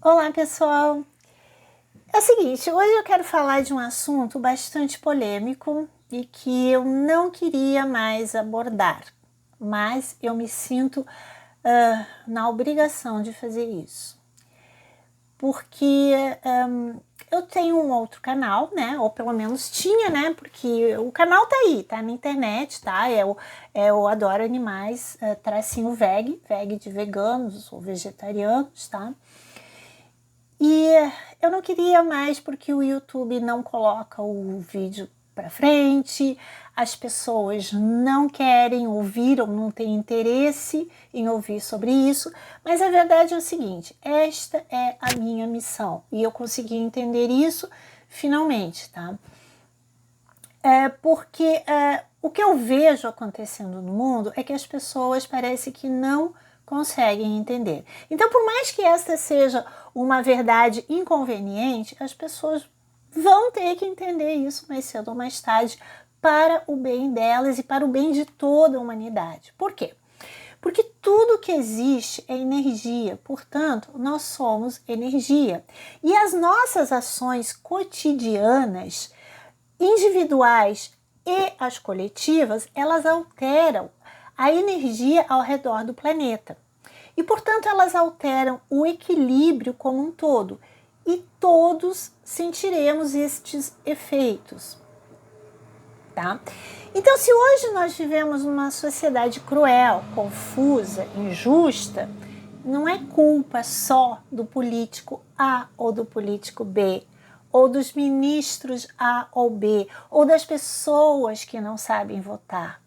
Olá, pessoal! É o seguinte, hoje eu quero falar de um assunto bastante polêmico e que eu não queria mais abordar, mas eu me sinto na obrigação de fazer isso. Porque eu tenho um outro canal, né? Ou pelo menos tinha, né? Porque o canal tá aí, tá na internet, tá? Eu Adoro Animais, tracinho veg de veganos ou vegetarianos, tá? E eu não queria mais porque o YouTube não coloca o vídeo para frente, as pessoas não querem ouvir ou não têm interesse em ouvir sobre isso, mas a verdade é o seguinte, esta é a minha missão e eu consegui entender isso finalmente, tá? Porque o que eu vejo acontecendo no mundo é que as pessoas parecem que não conseguem entender. Então, por mais que esta seja uma verdade inconveniente, as pessoas vão ter que entender isso mais cedo ou mais tarde para o bem delas e para o bem de toda a humanidade. Por quê? Porque tudo que existe é energia, portanto, nós somos energia. E as nossas ações cotidianas, individuais e as coletivas, elas alteram a energia ao redor do planeta. E, portanto, elas alteram o equilíbrio como um todo. E todos sentiremos estes efeitos. Tá? Então, se hoje nós vivemos numa sociedade cruel, confusa, injusta, não é culpa só do político A ou do político B, ou dos ministros A ou B, ou das pessoas que não sabem votar.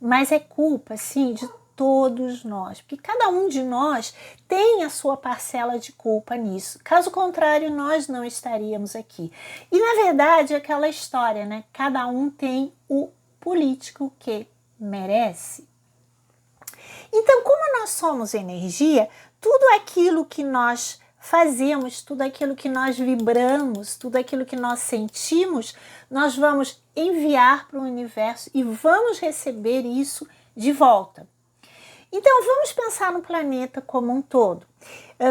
Mas é culpa, sim, de todos nós, porque cada um de nós tem a sua parcela de culpa nisso. Caso contrário, nós não estaríamos aqui. E na verdade, é aquela história, né? Cada um tem o político que merece. Então, como nós somos energia, tudo aquilo que nós fazemos, tudo aquilo que nós vibramos, tudo aquilo que nós sentimos, nós vamos enviar para o universo e vamos receber isso de volta. Então, vamos pensar no planeta como um todo.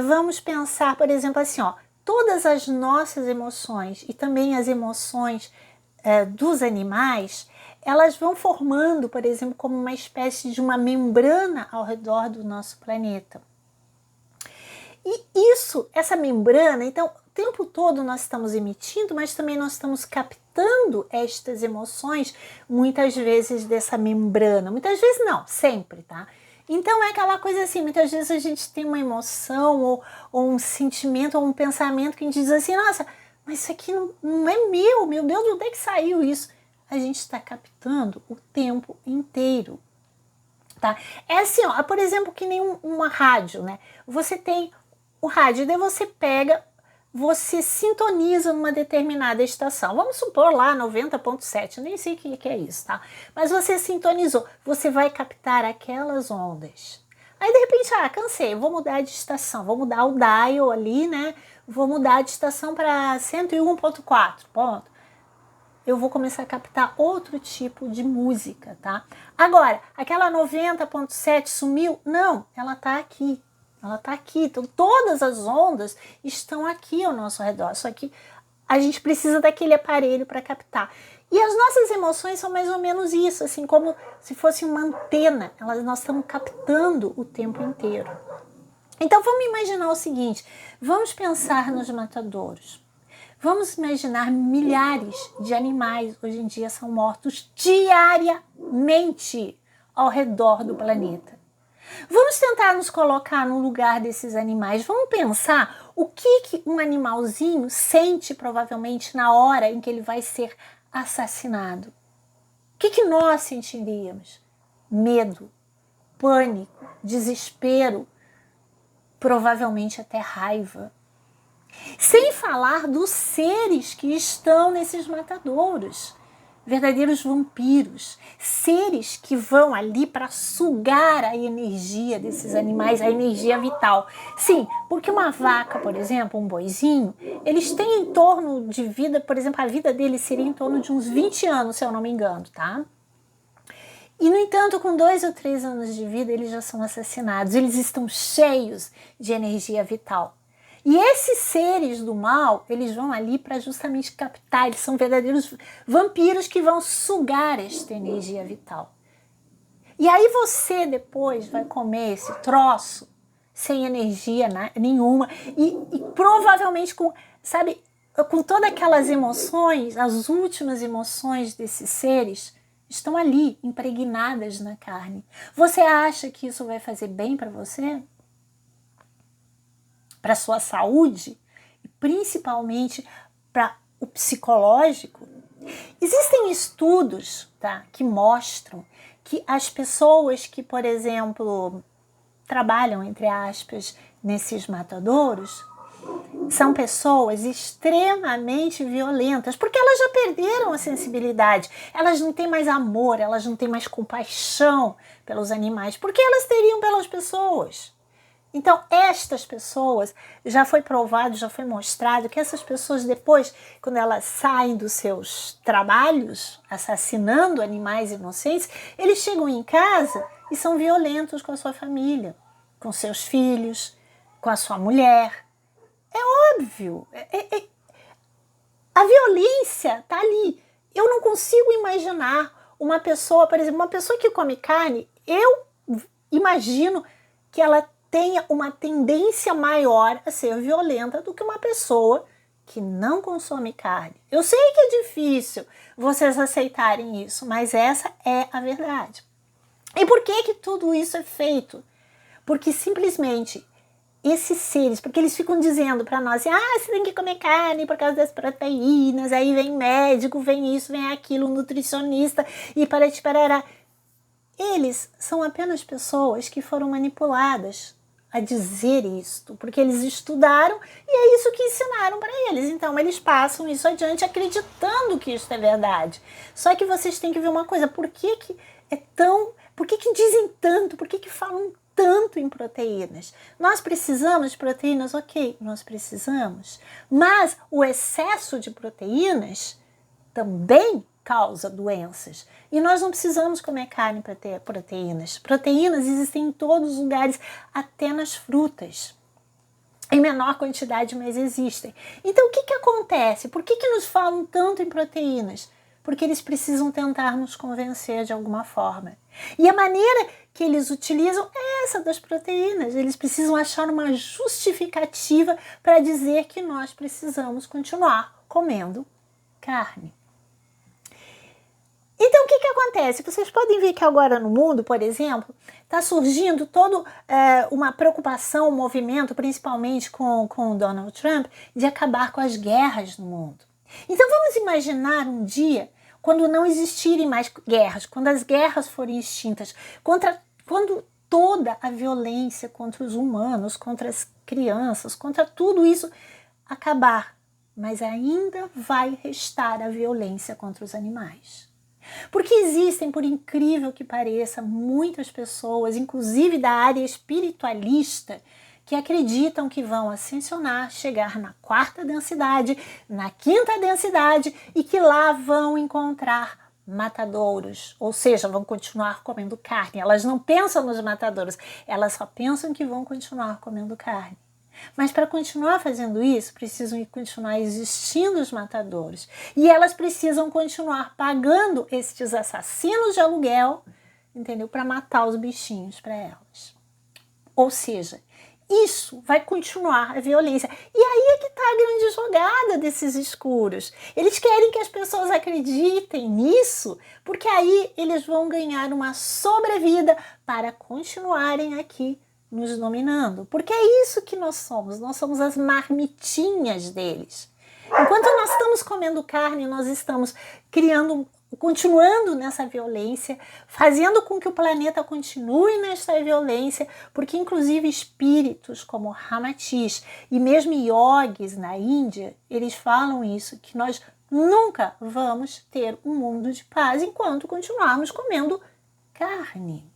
Vamos pensar, por exemplo, assim, ó, todas as nossas emoções e também as emoções dos animais, elas vão formando, por exemplo, como uma espécie de uma membrana ao redor do nosso planeta. E essa membrana, então, o tempo todo nós estamos emitindo, mas também nós estamos captando estas emoções, muitas vezes dessa membrana. Muitas vezes não, sempre, tá? Então é aquela coisa assim, muitas vezes a gente tem uma emoção ou um sentimento ou um pensamento que a gente diz assim, nossa, mas isso aqui não é meu Deus, de onde é que saiu isso? A gente está captando o tempo inteiro, tá? É assim, ó, por exemplo, que nem uma rádio, né? Você tem o rádio, daí você pega, você sintoniza numa determinada estação. Vamos supor lá 90.7, nem sei o que é isso, tá? Mas você sintonizou, você vai captar aquelas ondas. Aí de repente, cansei, vou mudar de estação, vou mudar o dial ali, né? Vou mudar de estação para 101.4, ponto. Eu vou começar a captar outro tipo de música, tá? Agora, aquela 90.7 sumiu? Não, ela tá aqui. Ela tá aqui. Então, todas as ondas estão aqui ao nosso redor. Só que a gente precisa daquele aparelho para captar. E as nossas emoções são mais ou menos isso, assim, como se fosse uma antena. Nós estamos captando o tempo inteiro. Então, vamos imaginar o seguinte. Vamos pensar nos matadouros. Vamos imaginar milhares de animais hoje em dia são mortos diariamente ao redor do planeta. Vamos tentar nos colocar no lugar desses animais. Vamos pensar o que um animalzinho sente provavelmente na hora em que ele vai ser assassinado. O que nós sentiríamos? Medo, pânico, desespero, provavelmente até raiva. Sem falar dos seres que estão nesses matadouros, verdadeiros vampiros, seres que vão ali para sugar a energia desses animais, a energia vital. Sim, porque uma vaca, por exemplo, um boizinho, eles têm em torno de vida, por exemplo, a vida deles seria em torno de uns 20 anos, se eu não me engano, tá? E, no entanto, com 2 ou 3 anos de vida, eles já são assassinados, eles estão cheios de energia vital. E esses seres do mal, eles vão ali para justamente captar, eles são verdadeiros vampiros que vão sugar esta energia vital. E aí você depois vai comer esse troço sem energia nenhuma e provavelmente com, sabe, com todas aquelas emoções, as últimas emoções desses seres estão ali, impregnadas na carne. Você acha que isso vai fazer bem para você? Para sua saúde? E principalmente para o psicológico? Existem estudos, tá, que mostram que as pessoas que, por exemplo, trabalham, entre aspas, nesses matadouros, são pessoas extremamente violentas, porque elas já perderam a sensibilidade, elas não têm mais amor, elas não têm mais compaixão pelos animais, porque elas teriam pelas pessoas. Então, estas pessoas, já foi provado, já foi mostrado que essas pessoas depois, quando elas saem dos seus trabalhos, assassinando animais inocentes, eles chegam em casa e são violentos com a sua família, com seus filhos, com a sua mulher. É óbvio, a violência está ali. Eu não consigo imaginar uma pessoa, por exemplo, uma pessoa que come carne, eu imagino que ela tenha uma tendência maior a ser violenta do que uma pessoa que não consome carne. Eu sei que é difícil vocês aceitarem isso, mas essa é a verdade. E por que tudo isso é feito? Porque simplesmente esses seres, porque eles ficam dizendo para nós assim, você tem que comer carne por causa das proteínas, aí vem médico, vem isso, vem aquilo, nutricionista e parará. Eles são apenas pessoas que foram manipuladas a dizer isto, porque eles estudaram e é isso que ensinaram para eles. Então eles passam isso adiante acreditando que isso é verdade. Só que vocês têm que ver uma coisa, por que dizem tanto, por que falam tanto em proteínas? Nós precisamos de proteínas? Ok, nós precisamos, mas o excesso de proteínas também causa doenças. E nós não precisamos comer carne para ter proteínas. Proteínas existem em todos os lugares, até nas frutas. Em menor quantidade, mas existem. Então, o que acontece? Por que nos falam tanto em proteínas? Porque eles precisam tentar nos convencer de alguma forma. E a maneira que eles utilizam é essa das proteínas. Eles precisam achar uma justificativa para dizer que nós precisamos continuar comendo carne. Então, o que acontece? Vocês podem ver que agora no mundo, por exemplo, está surgindo toda uma preocupação, um movimento, principalmente com o Donald Trump, de acabar com as guerras no mundo. Então, vamos imaginar um dia quando não existirem mais guerras, quando as guerras forem extintas, quando toda a violência contra os humanos, contra as crianças, contra tudo isso acabar, mas ainda vai restar a violência contra os animais. Porque existem, por incrível que pareça, muitas pessoas, inclusive da área espiritualista, que acreditam que vão ascensionar, chegar na 4ª densidade, na 5ª densidade e que lá vão encontrar matadouros, ou seja, vão continuar comendo carne. Elas não pensam nos matadouros, elas só pensam que vão continuar comendo carne. Mas para continuar fazendo isso, precisam continuar existindo os matadouros. E elas precisam continuar pagando estes assassinos de aluguel, entendeu? Para matar os bichinhos para elas. Ou seja, isso vai continuar a violência. E aí é que está a grande jogada desses escuros. Eles querem que as pessoas acreditem nisso, porque aí eles vão ganhar uma sobrevida para continuarem aqui nos dominando, porque é isso que nós somos as marmitinhas deles. Enquanto nós estamos comendo carne, nós estamos continuando nessa violência, fazendo com que o planeta continue nessa violência, porque inclusive espíritos como Ramatiz e mesmo yogis na Índia, eles falam isso, que nós nunca vamos ter um mundo de paz enquanto continuarmos comendo carne.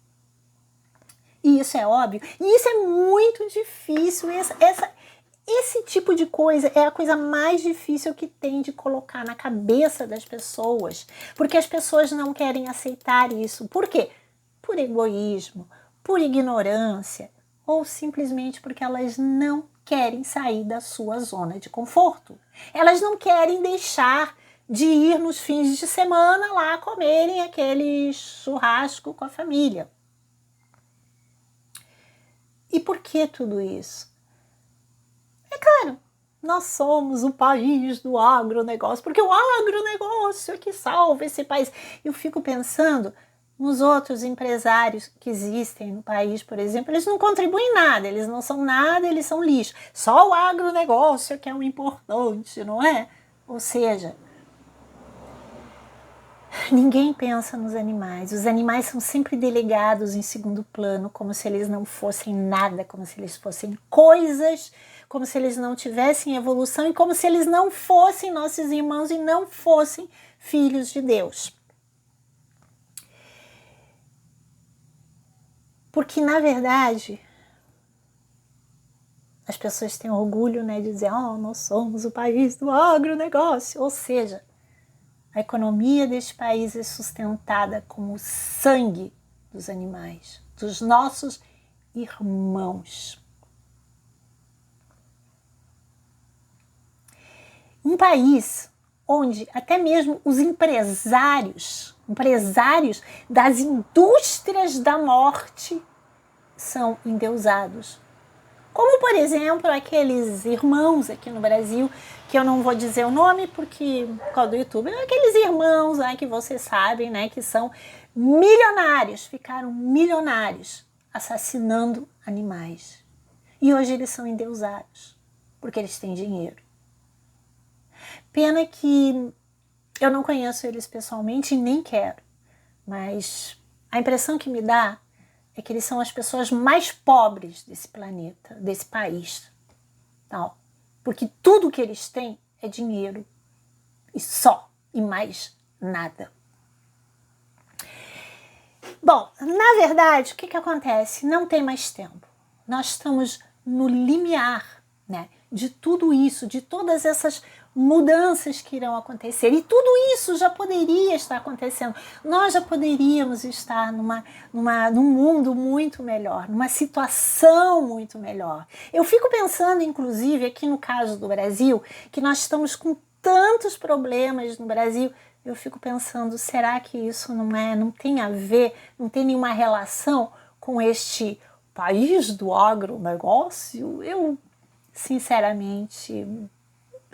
E isso é óbvio, e isso é muito difícil, esse tipo de coisa é a coisa mais difícil que tem de colocar na cabeça das pessoas, porque as pessoas não querem aceitar isso. Por quê? Por egoísmo, por ignorância, ou simplesmente porque elas não querem sair da sua zona de conforto. Elas não querem deixar de ir nos fins de semana lá comerem aquele churrasco com a família. E por que tudo isso? É claro, nós somos o país do agronegócio, porque o agronegócio é que salva esse país. Eu fico pensando nos outros empresários que existem no país, por exemplo, eles não contribuem nada, eles não são nada, eles são lixo. Só o agronegócio que é o importante, não é? Ou seja, ninguém pensa nos animais. Os animais são sempre delegados em segundo plano, como se eles não fossem nada, como se eles fossem coisas, como se eles não tivessem evolução e como se eles não fossem nossos irmãos e não fossem filhos de Deus. Porque, na verdade, as pessoas têm orgulho, né, de dizer, nós somos o país do agronegócio. Ou seja, a economia deste país é sustentada com o sangue dos animais, dos nossos irmãos. Um país onde até mesmo os empresários das indústrias da morte são endeusados. Como, por exemplo, aqueles irmãos aqui no Brasil, que eu não vou dizer o nome por causa do YouTube, aqueles irmãos que vocês sabem, né, que são milionários, ficaram milionários assassinando animais. E hoje eles são endeusados, porque eles têm dinheiro. Pena que eu não conheço eles pessoalmente e nem quero, mas a impressão que me dá é que eles são as pessoas mais pobres desse planeta, desse país. Não, porque tudo que eles têm é dinheiro e só, e mais nada. Bom, na verdade, o que acontece? Não tem mais tempo. Nós estamos no limiar, né, de tudo isso, de todas essas mudanças que irão acontecer. E tudo isso já poderia estar acontecendo. Nós já poderíamos estar num mundo muito melhor, numa situação muito melhor. Eu fico pensando, inclusive, aqui no caso do Brasil, que nós estamos com tantos problemas no Brasil. Eu fico pensando, será que isso não tem a ver, não tem nenhuma relação com este país do agronegócio? Eu, sinceramente,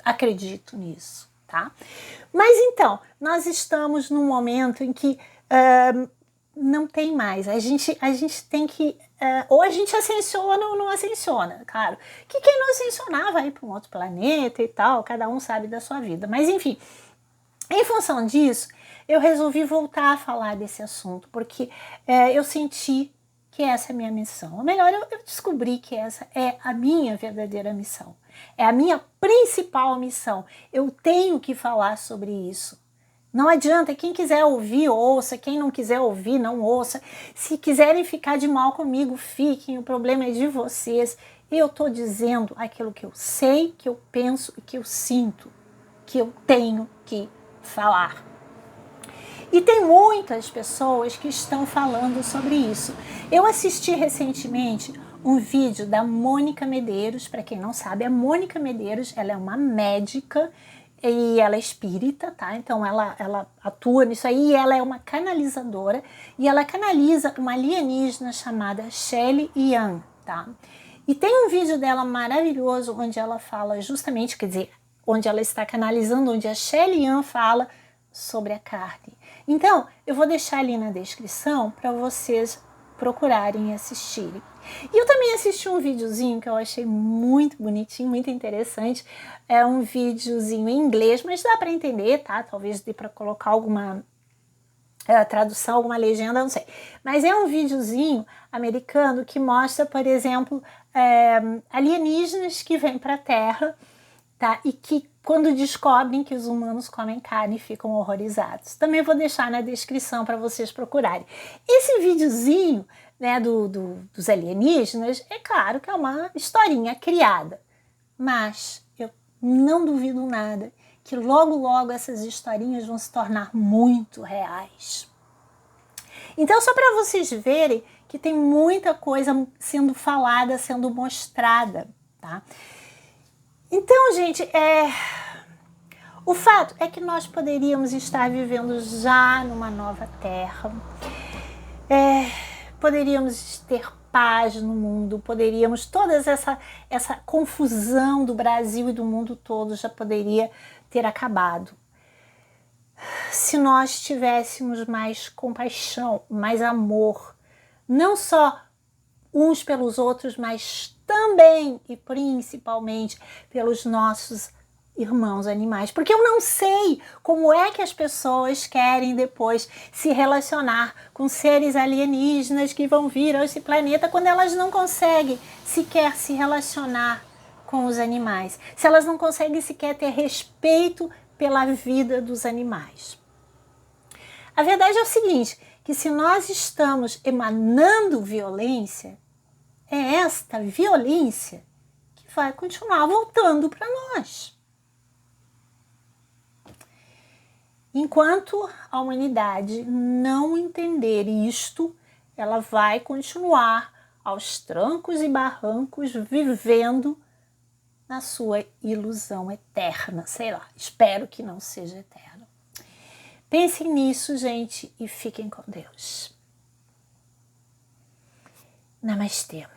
acredito nisso, tá? Mas então, nós estamos num momento em que não tem mais. A gente tem que... ou a gente ascensiona ou não ascensiona, claro. Que quem não ascensionar vai para um outro planeta e tal, cada um sabe da sua vida. Mas enfim, em função disso, eu resolvi voltar a falar desse assunto, porque eu senti que essa é a minha missão. Ou melhor, eu descobri que essa é a minha verdadeira missão. É a minha principal missão. Eu tenho que falar sobre isso. Não adianta, quem quiser ouvir, ouça. Quem não quiser ouvir, não ouça. Se quiserem ficar de mal comigo, fiquem. O problema é de vocês. Eu estou dizendo aquilo que eu sei, que eu penso e que eu sinto, que eu tenho que falar. E tem muitas pessoas que estão falando sobre isso. Eu assisti recentemente um vídeo da Mônica Medeiros. Para quem não sabe, a Mônica Medeiros, ela é uma médica e ela é espírita, tá? Então ela atua nisso aí, e ela é uma canalizadora e ela canaliza uma alienígena chamada Shelly Yang, tá? E tem um vídeo dela maravilhoso onde ela fala justamente, quer dizer, onde ela está canalizando, onde a Shelly Yang fala sobre a carne. Então, eu vou deixar ali na descrição para vocês procurarem e assistirem. E eu também assisti um videozinho que eu achei muito bonitinho, muito interessante. É um videozinho em inglês, mas dá para entender, tá? Talvez dê para colocar alguma tradução, alguma legenda, não sei. Mas é um videozinho americano que mostra, por exemplo, alienígenas que vêm para a Terra, tá? E que quando descobrem que os humanos comem carne, ficam horrorizados. Também vou deixar na descrição para vocês procurarem. Esse videozinho, né, dos alienígenas, é claro que é uma historinha criada, mas eu não duvido nada que logo, logo essas historinhas vão se tornar muito reais. Então, só para vocês verem que tem muita coisa sendo falada, sendo mostrada, tá? Então, gente, o fato é que nós poderíamos estar vivendo já numa nova terra, poderíamos ter paz no mundo, poderíamos, toda essa confusão do Brasil e do mundo todo já poderia ter acabado. Se nós tivéssemos mais compaixão, mais amor, não só uns pelos outros, mas também e principalmente pelos nossos irmãos animais, porque eu não sei como é que as pessoas querem depois se relacionar com seres alienígenas que vão vir a esse planeta quando elas não conseguem sequer se relacionar com os animais, se elas não conseguem sequer ter respeito pela vida dos animais. A verdade é o seguinte, que se nós estamos emanando violência, é esta violência que vai continuar voltando para nós. Enquanto a humanidade não entender isto, ela vai continuar aos trancos e barrancos vivendo na sua ilusão eterna. Sei lá, espero que não seja eterna. Pensem nisso, gente, e fiquem com Deus. Namastê.